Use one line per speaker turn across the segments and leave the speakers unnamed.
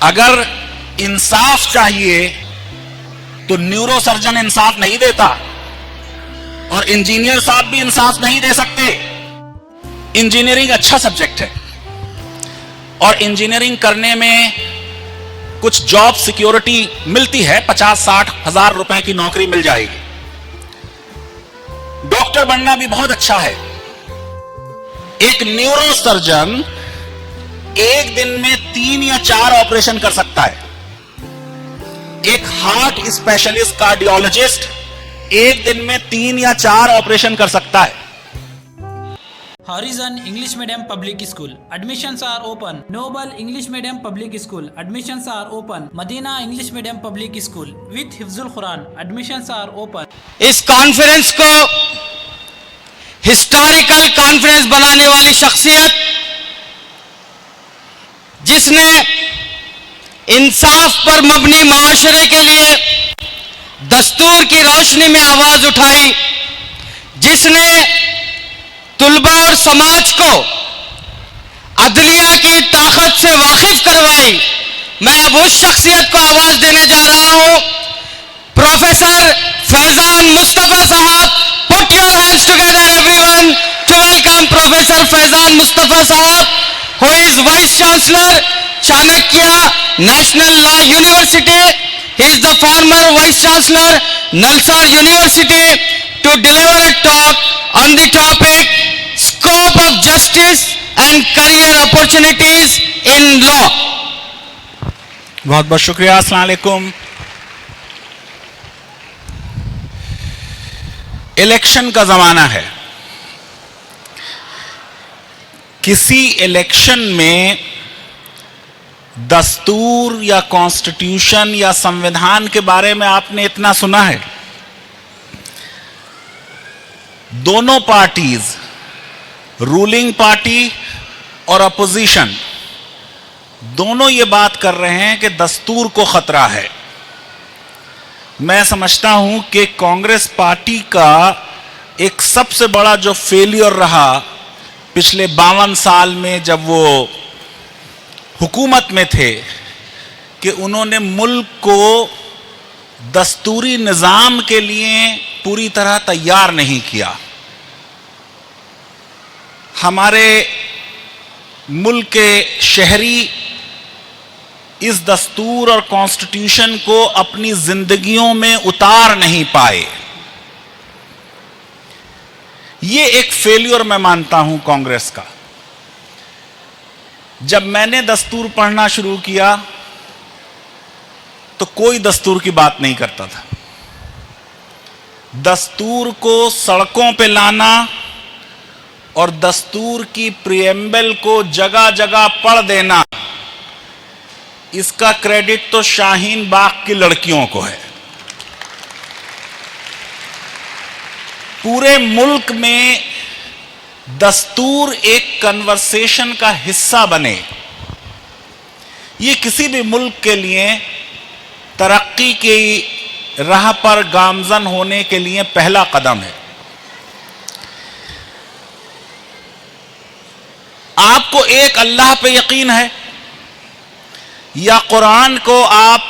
अगर इंसाफ चाहिए तो न्यूरो सर्जन इंसाफ नहीं देता और इंजीनियर साहब भी इंसाफ नहीं दे सकते। इंजीनियरिंग अच्छा सब्जेक्ट है और इंजीनियरिंग करने में कुछ जॉब सिक्योरिटी मिलती है, 50-60 हजार रुपए की नौकरी मिल जाएगी। डॉक्टर बनना भी बहुत अच्छा है। एक न्यूरो सर्जन एक दिन में 3 या 4 ऑपरेशन कर सकता है। एक हार्ट स्पेशलिस्ट कार्डियोलॉजिस्ट एक दिन में 3 या 4 ऑपरेशन कर सकता है।
Horizon English Medium Public School. Admissions are open. Noble English Medium Public School. Admissions are open. Madina English Medium Public School with Hifzul Quran. Admissions are open.
इस conference को historical conference बनाने वाली शख्सियत, जिसने इंसाफ पर मबनी माशरे के लिए दस्तूर की रोशनी में आवाज उठाई, जिसने तुलबा और समाज को अदलिया की ताकत से वाकिफ करवाई, मैं अब उस शख्सियत को आवाज देने जा रहा हूं। Professor Faizan Mustafa sahab, put your hands together everyone to welcome professor Faizan Mustafa sahab, who is vice chancellor Chanakya national law university. He is the former vice chancellor Nalsar University, to deliver a talk on the topic scope of justice and career opportunities in law.
बहुत बहुत शुक्रिया। अस्सलाम वालेकुम। Election का जमाना है। किसी election में दस्तूर या कॉन्स्टिट्यूशन या संविधान के बारे में आपने इतना सुना है? दोनों पार्टीज, रूलिंग पार्टी और अपोजिशन, दोनों ये बात कर रहे हैं कि दस्तूर को खतरा है। मैं समझता हूं कि कांग्रेस पार्टी का एक सबसे बड़ा जो फेलियर रहा पिछले 52 साल में जब वो हुकूमत में थे, कि उन्होंने मुल्क को दस्तूरी निज़ाम के लिए पूरी तरह तैयार नहीं किया। हमारे मुल्क के शहरी इस दस्तूर और कॉन्स्टिट्यूशन को अपनी जिंदगियों में उतार नहीं पाए। ये एक फेलियर मैं मानता हूं कांग्रेस का। जब मैंने दस्तूर पढ़ना शुरू किया तो कोई दस्तूर की बात नहीं करता था। दस्तूर को सड़कों पे लाना और दस्तूर की प्रिएम्बल को जगह जगह पढ़ देना, इसका क्रेडिट तो शाहीन बाग की लड़कियों को है। पूरे मुल्क में दस्तूर एक कन्वर्सेशन का हिस्सा बने, ये किसी भी मुल्क के लिए तरक्की की राह पर गामजन होने के लिए पहला कदम है। आपको एक अल्लाह पे यकीन है या कुरान को आप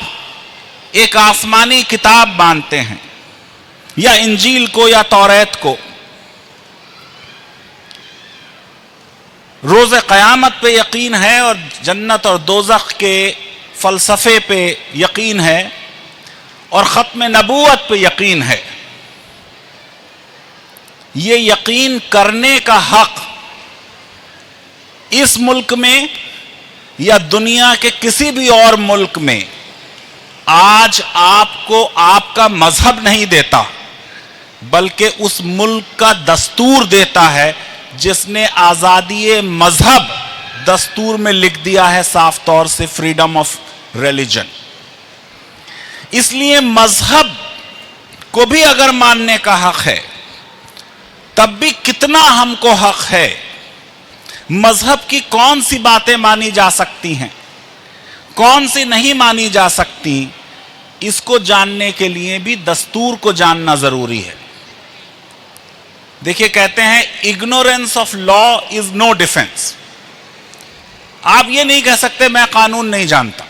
एक आसमानी किताब मानते हैं, या इंजील को या तौरात को? रोज़े क़यामत पे यकीन है और जन्नत और दोज़ख के फ़लसफ़े पे यकीन है और ख़त्म नबूवत पे यकीन है। ये यकीन करने का हक़ इस मुल्क में या दुनिया के किसी भी और मुल्क में आज आपको आपका मजहब नहीं देता, बल्कि उस मुल्क का दस्तूर देता है, जिसने आज़ादी मजहब दस्तूर में लिख दिया है साफ तौर से, फ्रीडम ऑफ रिलीजन। इसलिए मजहब को भी अगर मानने का हक है, तब भी कितना हमको हक है। मजहब की कौन सी बातें मानी जा सकती हैं, कौन सी नहीं मानी जा सकती, इसको जानने के लिए भी दस्तूर को जानना जरूरी है। देखिए, कहते हैं ignorance of law is no defence. आप ये नहीं कह सकते मैं कानून नहीं जानता।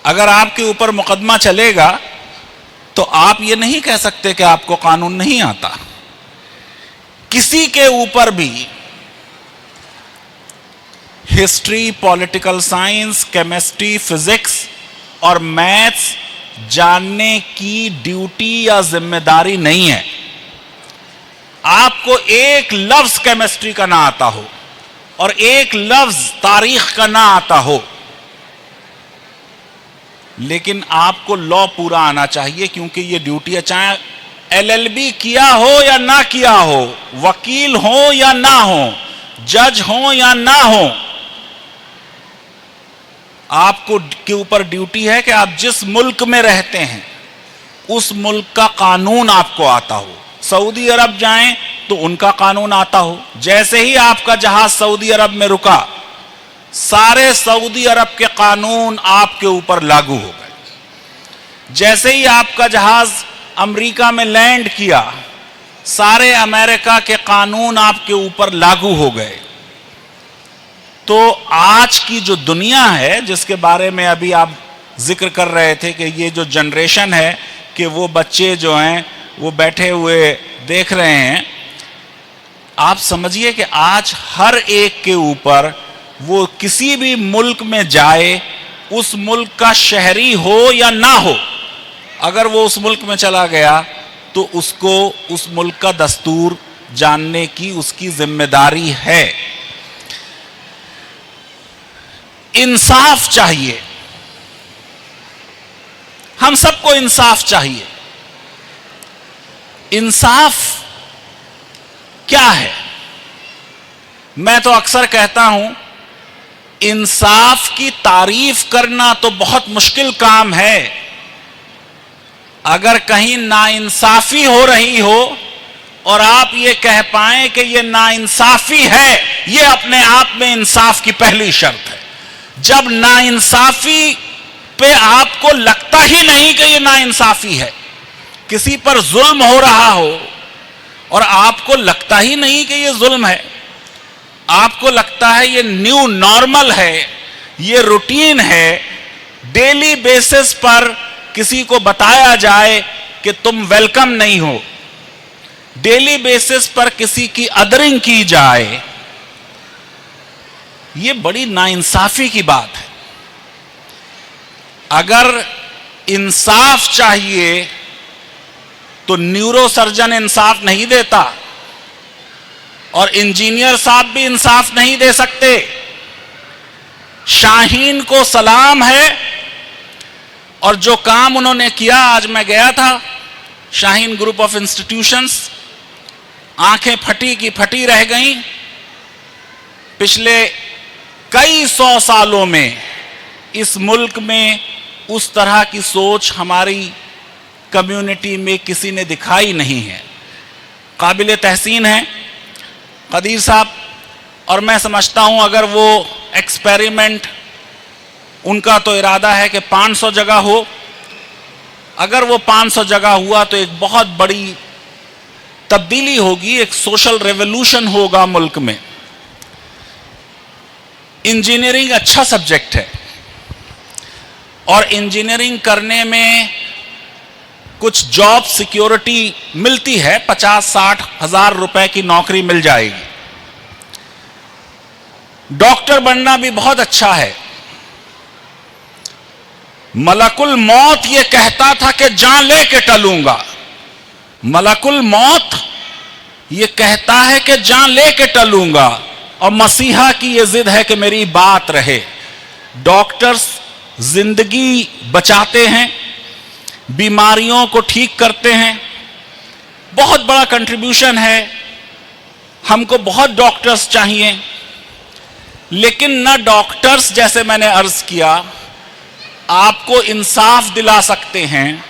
अगर आपके ऊपर मुकदमा चलेगा तो आप ये नहीं कह सकते कि आपको कानून नहीं आता। किसी के ऊपर भी history, political science, chemistry, physics और मैथ्स जानने की ड्यूटी या जिम्मेदारी नहीं है। आपको एक लफ्ज केमिस्ट्री का ना आता हो और एक लफ्ज तारीख का ना आता हो, लेकिन आपको लॉ पूरा आना चाहिए, क्योंकि ये ड्यूटी है। चाहे LLB किया हो या ना किया हो, वकील हो या ना हो, जज हो या ना हो, आपको के ऊपर ड्यूटी है कि आप जिस मुल्क में रहते हैं उस मुल्क का कानून आपको आता हो। सऊदी अरब जाएं तो उनका कानून आता हो। जैसे ही आपका जहाज सऊदी अरब में रुका, सारे सऊदी अरब के कानून आपके ऊपर लागू हो गए। जैसे ही आपका जहाज अमेरिका में लैंड किया, सारे अमेरिका के कानून आपके ऊपर लागू हो गए। तो आज की जो दुनिया है, जिसके बारे में अभी आप जिक्र कर रहे थे कि ये जो जनरेशन है, कि वो बच्चे जो हैं वो बैठे हुए देख रहे हैं, आप समझिए कि आज हर एक के ऊपर, वो किसी भी मुल्क में जाए, उस मुल्क का शहरी हो या ना हो, अगर वो उस मुल्क में चला गया तो उसको उस मुल्क का दस्तूर जानने की उसकी जिम्मेदारी है। इंसाफ चाहिए, हम सबको इंसाफ चाहिए। इंसाफ क्या है? मैं तो अक्सर कहता हूं, इंसाफ की तारीफ करना तो बहुत मुश्किल काम है। अगर कहीं नाइंसाफी हो रही हो और आप ये कह पाएं कि ये नाइंसाफी है, ये अपने आप में इंसाफ की पहली शर्त है। जब नाइंसाफी पे आपको लगता ही नहीं कि ये नाइंसाफी है, किसी पर जुल्म हो रहा हो और आपको लगता ही नहीं कि ये जुल्म है, आपको लगता है ये न्यू नॉर्मल है, ये रूटीन है, डेली बेसिस पर किसी को बताया जाए कि तुम वेलकम नहीं हो, डेली बेसिस पर किसी की अदरिंग की जाए, ये बड़ी नाइंसाफी की बात है। अगर इंसाफ चाहिए तो न्यूरो सर्जन इंसाफ नहीं देता और इंजीनियर साहब भी इंसाफ नहीं दे सकते। शाहीन को सलाम है, और जो काम उन्होंने किया, आज मैं गया था शाहीन ग्रुप ऑफ इंस्टीट्यूशंस, आंखें फटी की फटी रह गईं। पिछले कई 100 सालों में इस मुल्क में उस तरह की सोच हमारी कम्युनिटी में किसी ने दिखाई नहीं है। काबिल तहसीन है कदीर साहब, और मैं समझता हूं अगर वो एक्सपेरिमेंट, उनका तो इरादा है कि 500 जगह हो, अगर वो 500 जगह हुआ तो एक बहुत बड़ी तब्दीली होगी, एक सोशल रेवोल्यूशन होगा मुल्क में। इंजीनियरिंग अच्छा सब्जेक्ट है और इंजीनियरिंग करने में कुछ जॉब सिक्योरिटी मिलती है, 50-60 हजार रुपए की नौकरी मिल जाएगी। डॉक्टर बनना भी बहुत अच्छा है। मलकुल मौत ये कहता था कि जान लेके टलूंगा, मलकुल मौत ये कहता है कि जान लेके टलूंगा, और मसीहा की ये जिद है कि मेरी बात रहे। डॉक्टर्स जिंदगी बचाते हैं, बीमारियों को ठीक करते हैं, बहुत बड़ा कंट्रीब्यूशन है। हमको बहुत डॉक्टर्स चाहिए, लेकिन न डॉक्टर्स, जैसे मैंने अर्ज किया, आपको इंसाफ दिला सकते हैं,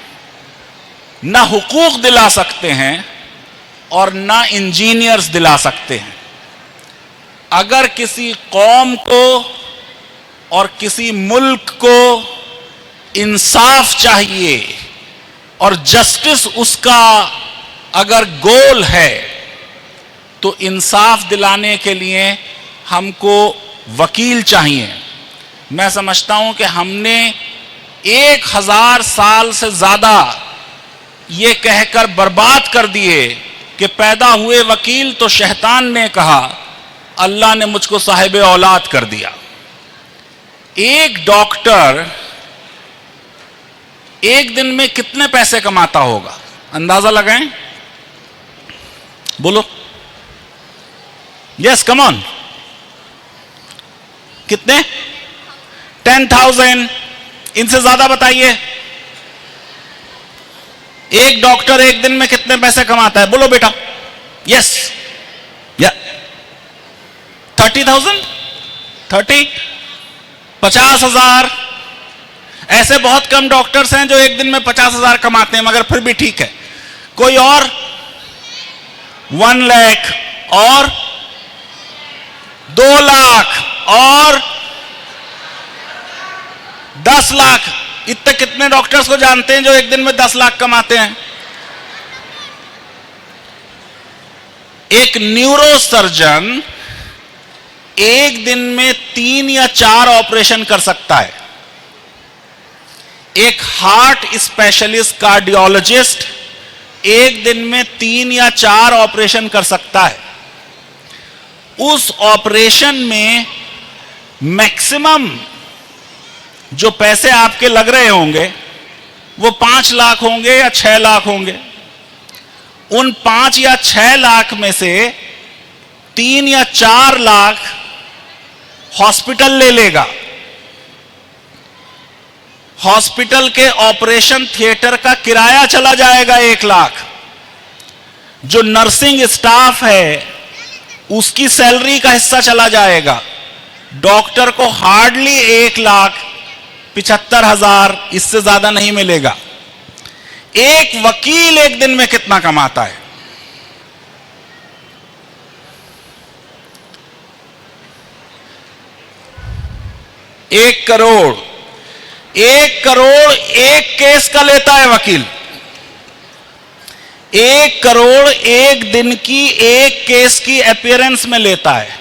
न हुकूक दिला सकते हैं, और न इंजीनियर्स दिला सकते हैं। अगर किसी कौम को और किसी मुल्क को इंसाफ चाहिए और जस्टिस उसका अगर गोल है, तो इंसाफ दिलाने के लिए हमको वकील चाहिए। मैं समझता हूं कि हमने 1000 साल से ज्यादा ये कहकर बर्बाद कर दिए कि पैदा हुए वकील तो शैतान ने कहा, अल्लाह ने मुझको साहिब औलाद कर दिया। एक डॉक्टर एक दिन में कितने पैसे कमाता होगा, अंदाजा लगाएं, बोलो। यस, कम ऑन, कितने? 10,000, इनसे ज्यादा बताइए। एक डॉक्टर एक दिन में कितने पैसे कमाता है, बोलो बेटा। यस, या 30,000, 30, 50,000। ऐसे बहुत कम डॉक्टर्स हैं जो एक दिन में 50,000 कमाते हैं, मगर फिर भी ठीक है। कोई और? 1 लाख और 2 लाख और 10 लाख। इतने कितने डॉक्टर्स को जानते हैं जो एक दिन में 10 लाख कमाते हैं? एक न्यूरो सर्जन एक दिन में 3 या 4 ऑपरेशन कर सकता है। एक हार्ट स्पेशलिस्ट कार्डियोलॉजिस्ट एक दिन में 3 या 4 ऑपरेशन कर सकता है। उस ऑपरेशन में मैक्सिमम जो पैसे आपके लग रहे होंगे वो 5 लाख होंगे या 6 लाख होंगे। उन 5 या 6 लाख में से 3 या 4 लाख हॉस्पिटल ले लेगा। हॉस्पिटल के ऑपरेशन थिएटर का किराया चला जाएगा 1 लाख। जो नर्सिंग स्टाफ है उसकी सैलरी का हिस्सा चला जाएगा। डॉक्टर को हार्डली 1,75,000, इससे ज्यादा नहीं मिलेगा। एक वकील एक दिन में कितना कमाता है? एक करोड़। 1 करोड़ एक केस का लेता है वकील। 1 करोड़ एक दिन की एक केस की अपीयरेंस में लेता है।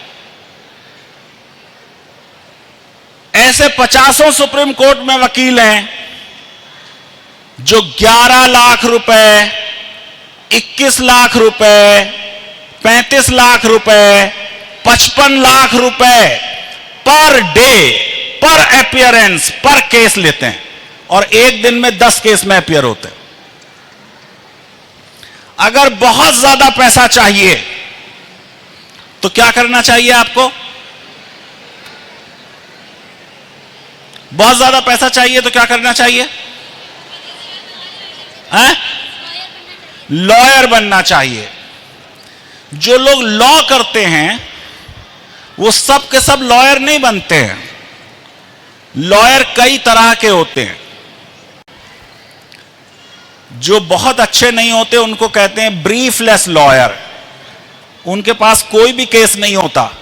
ऐसे 50 सुप्रीम कोर्ट में वकील हैं जो 11 लाख रुपए, 21 लाख रुपए, 35 लाख रुपए, 55 लाख रुपए पर डे, पर अपीयरेंस, पर केस लेते हैं और एक दिन में 10 केस में अपीयर होते हैं। अगर बहुत ज्यादा पैसा चाहिए तो क्या करना चाहिए आपको? बहुत ज्यादा पैसा चाहिए तो क्या करना चाहिए? लॉयर बनना चाहिए। जो लोग लॉ करते हैं वो सब के सब लॉयर नहीं बनते हैं। लॉयर कई तरह के होते हैं। जो बहुत अच्छे नहीं होते उनको कहते हैं ब्रीफलेस लॉयर। उनके पास कोई भी केस नहीं होता,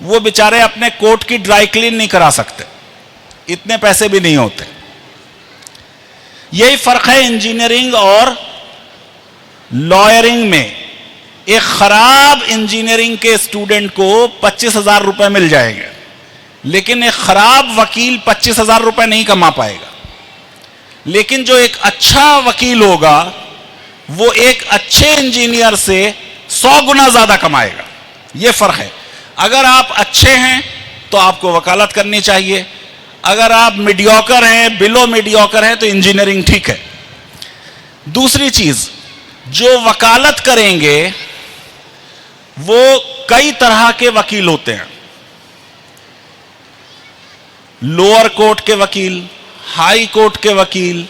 वो बेचारे अपने कोर्ट की ड्राई क्लीन नहीं करा सकते, इतने पैसे भी नहीं होते। यही फर्क है इंजीनियरिंग और लॉयरिंग में। एक खराब इंजीनियरिंग के स्टूडेंट को 25,000 रुपए मिल जाएंगे, लेकिन एक खराब वकील 25,000 रुपए नहीं कमा पाएगा। लेकिन जो एक अच्छा वकील होगा वो एक अच्छे इंजीनियर से 100 गुना ज्यादा कमाएगा। यह फर्क है। अगर आप अच्छे हैं तो आपको वकालत करनी चाहिए। अगर आप मीडियोकर हैं, बिलो मीडियोकर हैं, तो इंजीनियरिंग ठीक है। दूसरी चीज, जो वकालत करेंगे वो कई तरह के वकील होते हैं। लोअर कोर्ट के वकील, हाई कोर्ट के वकील,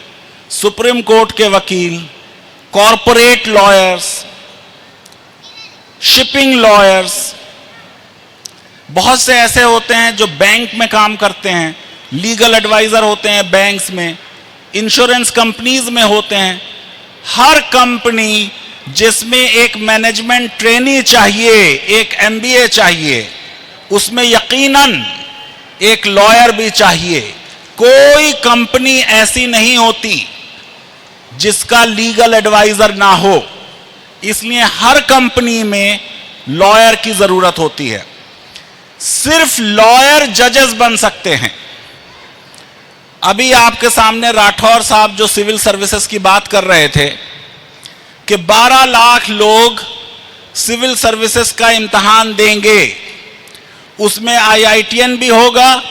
सुप्रीम कोर्ट के वकील, कॉरपोरेट लॉयर्स, शिपिंग लॉयर्स। बहुत से ऐसे होते हैं जो बैंक में काम करते हैं, लीगल एडवाइजर होते हैं बैंक्स में, इंश्योरेंस कंपनीज में होते हैं। हर कंपनी जिसमें एक मैनेजमेंट ट्रेनी चाहिए, एक एमबीए चाहिए, उसमें यकीनन एक लॉयर भी चाहिए। कोई कंपनी ऐसी नहीं होती जिसका लीगल एडवाइजर ना हो। इसलिए हर कंपनी में लॉयर की जरूरत होती है। सिर्फ लॉयर जजेस बन सकते हैं। अभी आपके सामने राठौर साहब जो सिविल सर्विसेज की बात कर रहे थे कि 12 लाख लोग सिविल सर्विसेज का इम्तहान देंगे, उसमें IITN भी होगा,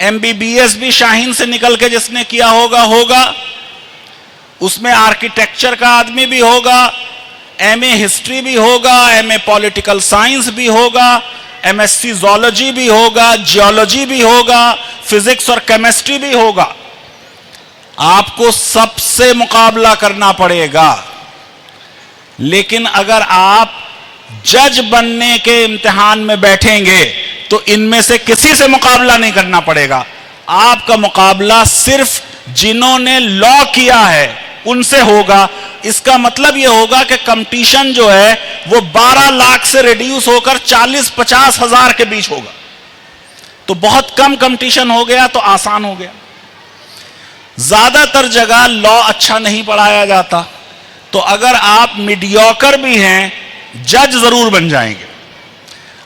MBBS भी शाहीन से निकल के जिसने किया होगा, उसमें आर्किटेक्चर का आदमी भी होगा, MA हिस्ट्री भी होगा, MA पॉलिटिकल साइंस भी होगा, MSc जोलॉजी भी होगा, जियोलॉजी भी होगा, फिजिक्स और केमिस्ट्री भी होगा। आपको सबसे मुकाबला करना पड़ेगा। लेकिन अगर आप जज बनने के इम्तिहान में बैठेंगे तो इनमें से किसी से मुकाबला नहीं करना पड़ेगा। आपका मुकाबला सिर्फ जिन्होंने लॉ किया है उनसे होगा। इसका मतलब यह होगा कि कंपटीशन जो है वो 12 लाख से रिड्यूस होकर 40-50 हजार के बीच होगा। तो बहुत कम कंपटीशन हो गया तो आसान हो गया। ज्यादातर जगह लॉ अच्छा नहीं पढ़ाया जाता, तो अगर आप मीडियोकर भी हैं जज जरूर बन जाएंगे।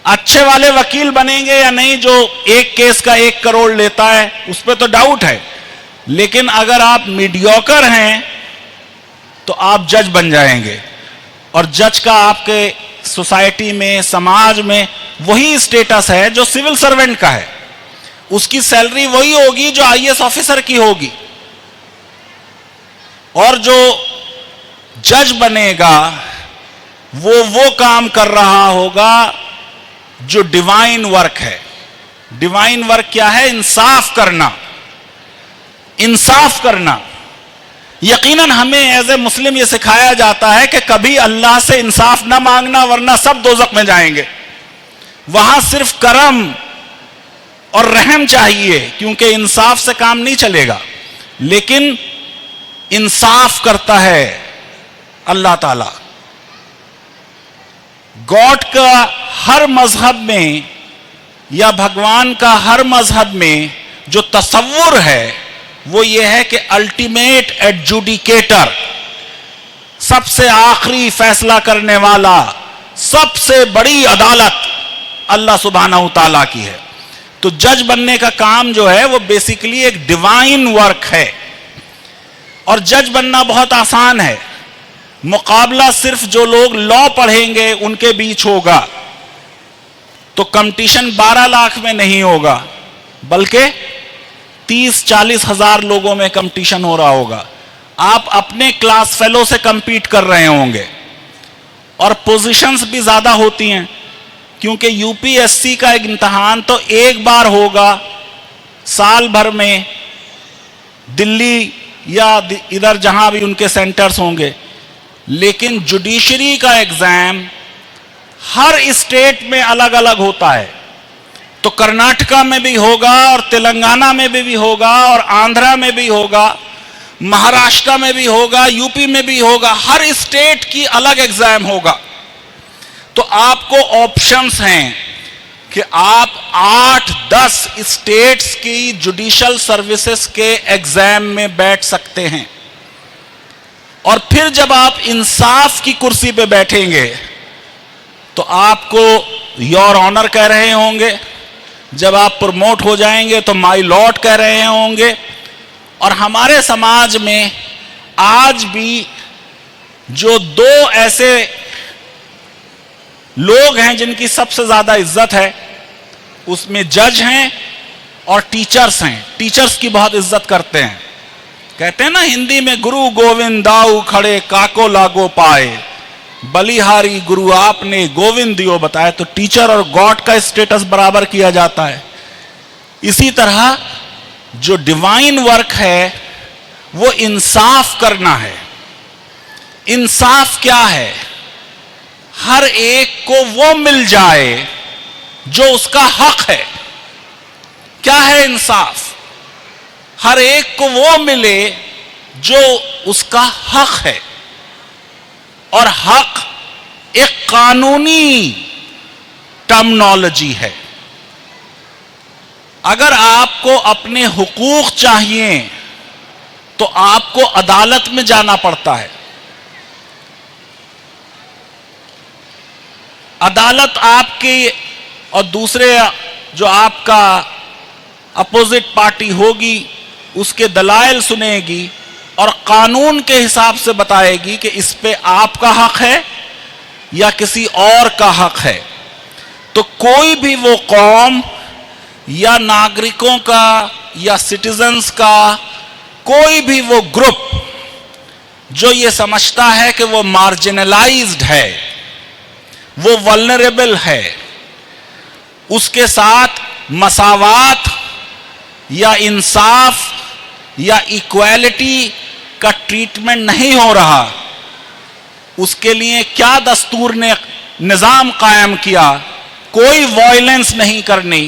अच्छे वाले वकील बनेंगे या नहीं, जो एक केस का 1 करोड़ लेता है, उस पर तो डाउट है। लेकिन अगर आप मीडियोकर हैं तो आप जज बन जाएंगे, और जज का आपके सोसाइटी में, समाज में वही स्टेटस है जो सिविल सर्वेंट का है। उसकी सैलरी वही होगी जो IAS ऑफिसर की होगी। और जो जज बनेगा वो काम कर रहा होगा जो डिवाइन वर्क है। डिवाइन वर्क क्या है? इंसाफ करना। इंसाफ करना। यकीनन हमें एज ए मुस्लिम यह सिखाया जाता है कि कभी अल्लाह से इंसाफ ना मांगना, वरना सब दोजख में जाएंगे। वहां सिर्फ करम और रहम चाहिए, क्योंकि इंसाफ से काम नहीं चलेगा। लेकिन इंसाफ करता है अल्लाह ताला। गॉड का हर मजहब में या भगवान का हर मजहब में जो तसव्वुर है वो ये है कि अल्टीमेट एडजुडिकेटर, सबसे आखिरी फैसला करने वाला, सबसे बड़ी अदालत अल्लाह सुब्हानहू ताला की है। तो जज बनने का काम जो है वो बेसिकली एक डिवाइन वर्क है। और जज बनना बहुत आसान है। मुकाबला सिर्फ जो लोग लॉ पढ़ेंगे उनके बीच होगा। तो कंपटीशन 12 लाख में नहीं होगा, बल्कि 30-40 हजार लोगों में कंपटीशन हो रहा होगा। आप अपने क्लास फेलो से compete कर रहे होंगे, और पोजीशंस भी ज्यादा होती हैं, क्योंकि UPSC का एक इम्तहान तो एक बार होगा साल भर में, दिल्ली या इधर जहां भी उनके सेंटर्स होंगे। लेकिन जुडिशरी का एग्जाम हर स्टेट में अलग अलग होता है। तो कर्नाटका में भी होगा, और तेलंगाना में भी होगा, और आंध्रा में भी होगा, महाराष्ट्र में भी होगा, यूपी में भी होगा। हर स्टेट की अलग एग्जाम होगा। तो आपको ऑप्शंस हैं कि आप 8-10 स्टेट्स की जुडिशल सर्विसेज के एग्जाम में बैठ सकते हैं। और फिर जब आप इंसाफ की कुर्सी पे बैठेंगे तो आपको योर ऑनर कह रहे होंगे, जब आप प्रमोट हो जाएंगे तो माय लॉर्ड कह रहे होंगे। और हमारे समाज में आज भी जो 2 ऐसे लोग हैं जिनकी सबसे ज्यादा इज्जत है, उसमें जज हैं और टीचर्स हैं। टीचर्स की बहुत इज्जत करते हैं। कहते हैं ना हिंदी में, गुरु गोविंद दाऊ खड़े काको लागो पाए, बलिहारी गुरु आपने गोविंद दियो बताए। तो टीचर और गॉड का स्टेटस बराबर किया जाता है। इसी तरह जो डिवाइन वर्क है वो इंसाफ करना है। इंसाफ क्या है? हर एक को वो मिल जाए जो उसका हक है। क्या है इंसाफ? हर एक को वो मिले जो उसका हक है। और हक एक कानूनी टर्मिनोलॉजी है। अगर आपको अपने हुकूक चाहिए तो आपको अदालत में जाना पड़ता है। अदालत आपके और दूसरे जो आपका अपोजिट पार्टी होगी उसके दलाइल सुनेगी और कानून के हिसाब से बताएगी कि इस पे आपका हक है या किसी और का हक है, तो कोई भी वो कौम या नागरिकों का या सिटीजन्स का कोई भी वो ग्रुप जो ये समझता है कि वो मार्जिनलाइज्ड है, वो वल्नरेबल है, उसके साथ मसावात या इंसाफ या इक्वालिटी का ट्रीटमेंट नहीं हो रहा, उसके लिए क्या दस्तूर ने निज़ाम कायम किया? कोई वायलेंस नहीं करनी,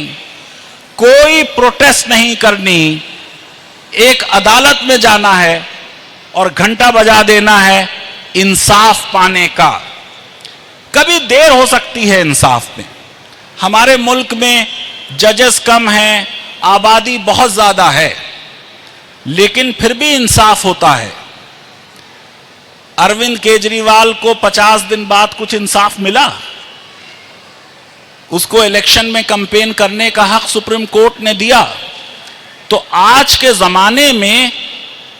कोई प्रोटेस्ट नहीं करनी, एक अदालत में जाना है और घंटा बजा देना है इंसाफ पाने का। कभी देर हो सकती है इंसाफ में, हमारे मुल्क में जजेस कम हैं, आबादी बहुत ज्यादा है, लेकिन फिर भी इंसाफ होता है। अरविंद केजरीवाल को 50 दिन बाद कुछ इंसाफ मिला? उसको इलेक्शन में कैंपेन करने का हक सुप्रीम कोर्ट ने दिया। तो आज के जमाने में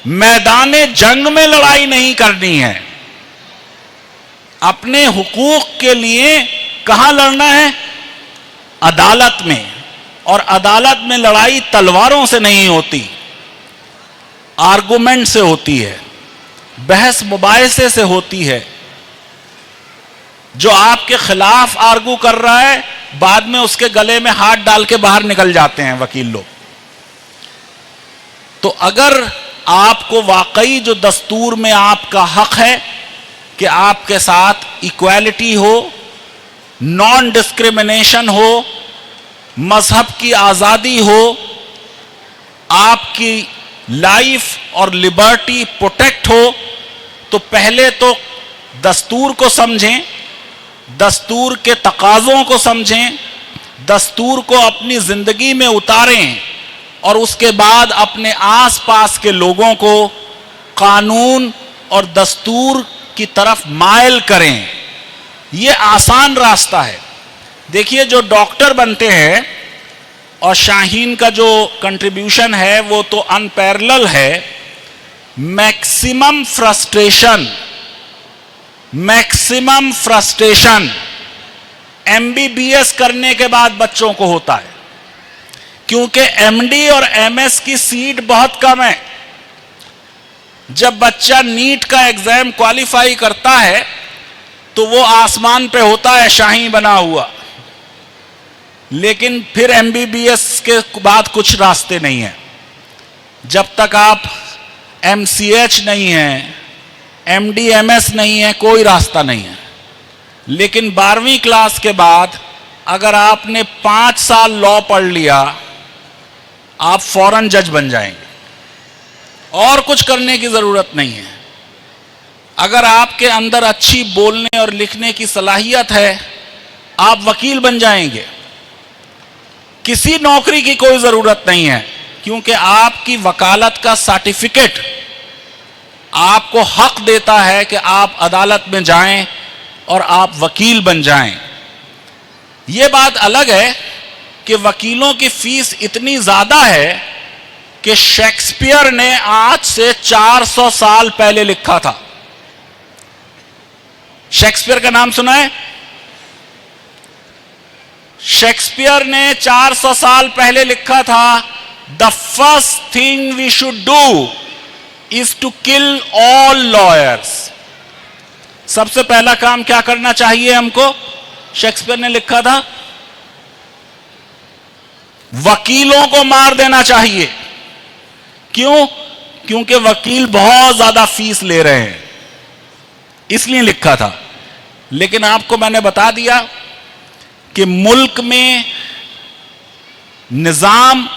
मैदाने जंग में लड़ाई नहीं करनी है, अपने हुकूक के लिए कहां लड़ना है? अदालत में। और अदालत में लड़ाई तलवारों से नहीं होती, आर्गुमेंट से होती है, बहस मुबाहिसे से होती है। जो आपके खिलाफ आर्गू कर रहा है, बाद में उसके गले में हाथ डाल के बाहर निकल जाते हैं वकील लोग। तो अगर आपको वाकई जो दस्तूर में आपका हक है कि आपके साथ इक्वालिटी हो, नॉन डिस्क्रिमिनेशन हो, मजहब की आजादी हो, आपकी लाइफ और लिबर्टी प्रोटेक्ट हो, तो पहले तो दस्तूर को समझें, दस्तूर के तकाज़ों को समझें, दस्तूर को अपनी जिंदगी में उतारें और उसके बाद अपने आसपास के लोगों को कानून और दस्तूर की तरफ माइल करें। यह आसान रास्ता है। देखिए, जो डॉक्टर बनते हैं, और शाहीन का जो कंट्रीब्यूशन है वो तो अनपैरेलल है। मैक्सिमम फ्रस्ट्रेशन एमबीबीएस करने के बाद बच्चों को होता है, क्योंकि एमडी और एमएस की सीट बहुत कम है। जब बच्चा नीट का एग्जाम क्वालिफाई करता है तो वो आसमान पे होता है शाही बना हुआ, लेकिन फिर एमबीबीएस के बाद कुछ रास्ते नहीं है। जब तक आप एमसीएच नहीं है, एमडीएमएस नहीं है, कोई रास्ता नहीं है। लेकिन 12वीं क्लास के बाद अगर आपने 5 साल लॉ पढ़ लिया, आप फौरन जज बन जाएंगे, और कुछ करने की जरूरत नहीं है। अगर आपके अंदर अच्छी बोलने और लिखने की सलाहियत है, आप वकील बन जाएंगे। किसी नौकरी की कोई जरूरत नहीं है, क्योंकि आपकी वकालत का सर्टिफिकेट आपको हक देता है कि आप अदालत में जाएं और आप वकील बन जाएं। यह बात अलग है कि वकीलों की फीस इतनी ज्यादा है कि शेक्सपियर ने आज से 400 साल पहले लिखा था। शेक्सपियर का नाम सुना है? शेक्सपियर ने 400 साल पहले लिखा था, the first thing we should do is to kill all lawyers. सबसे पहला काम क्या करना चाहिए हमको? शेक्सपियर ने लिखा था, वकीलों को मार देना चाहिए। क्यों? क्योंकि वकील बहुत ज्यादा फीस ले रहे हैं, इसलिए लिखा था। लेकिन आपको मैंने बता दिया कि मुल्क में निजाम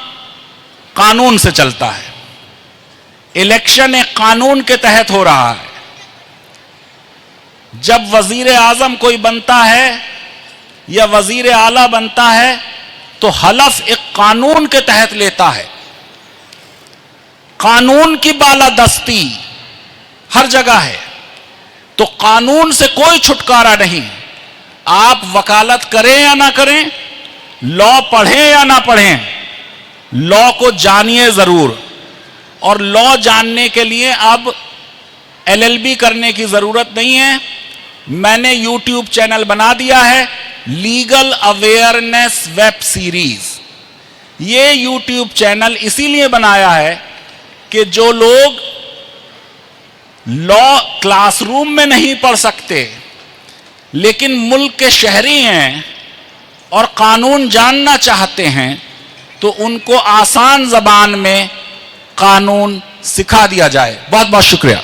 कानून से चलता है। इलेक्शन एक कानून के तहत हो रहा है। जब वजीर आजम कोई बनता है या वजीर आला बनता है तो हलफ एक कानून के तहत लेता है। कानून की बालादस्ती हर जगह है, तो कानून से कोई छुटकारा नहीं। आप वकालत करें या ना करें, लॉ पढ़ें या ना पढ़ें, लॉ को जानिए जरूर। और लॉ जानने के लिए अब LLB करने की जरूरत नहीं है। मैंने YouTube चैनल बना दिया है, लीगल अवेयरनेस वेब सीरीज। ये YouTube चैनल इसीलिए बनाया है कि जो लोग लॉ क्लासरूम में नहीं पढ़ सकते लेकिन मुल्क के शहरी हैं और कानून जानना चाहते हैं, तो उनको आसान जबान में कानून सिखा दिया जाए। बहुत बहुत शुक्रिया।